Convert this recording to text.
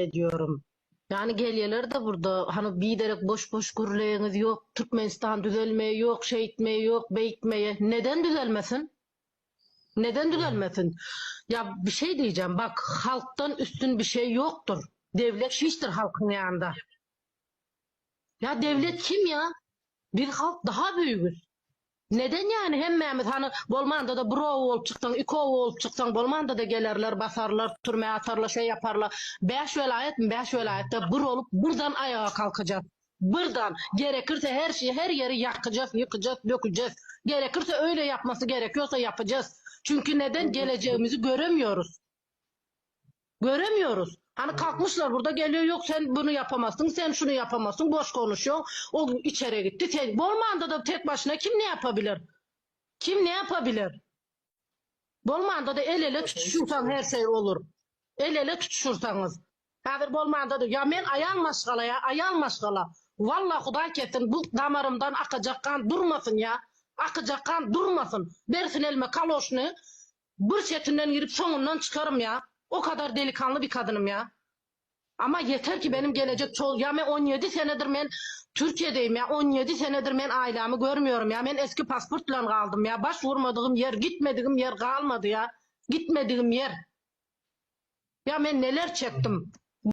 ediyorum. Yani geliyorlar da burada hani bilerek boş boş gürleyiniz yok. Türkmenistan düzelmeye yok, şey etmeye yok, beyitmeye. Neden düzelmesin? Neden düzelmesin? Ya bir şey diyeceğim bak halktan üstün bir şey yoktur. Devlet hiçtir halkın yanında. Ya devlet kim ya? Bir halk daha büyük. Neden yani hemmemiz hani Bolman'da da bro olup çıksan, iki olup çıksan Bolman'da da gelirler, basarlar, türmeye atarlar, şey yaparlar. Beş velayet mi? Beş velayette bro olup buradan ayağa kalkacağız. Buradan gerekirse her şeyi, her yeri yakacağız, yıkacağız, dökeceğiz. Gerekirse öyle yapması gerekiyorsa yapacağız. Çünkü neden geleceğimizi göremiyoruz. Göremiyoruz. Hani kalkmışlar burada geliyor yok sen bunu yapamazsın, sen şunu yapamazsın, boş konuşuyor. O içeri gitti. Sen, Bolman'da da tek başına kim ne yapabilir? Kim ne yapabilir? Bolman'da da el ele tutuşursan her şey olur. El ele tutuşursanız. Hazır Bolman'da da ya ben ayağım maşgala ya ayağım maşgala. Vallahi Huday kesin bu damarımdan akacak kan durmasın ya. Akacak kan durmasın. Versin elime kaloşunu. Bir setinden girip sonundan çıkarım ya. O kadar delikanlı bir kadınım ya. Ama yeter ki benim gelecek ya ben 17 senedir ben Türkiye'deyim ya 17 senedir ben ailemi görmüyorum ya ben eski pasportla kaldım ya başvurmadığım yer gitmediğim yer kalmadı ya gitmediğim yer ya ben neler çektim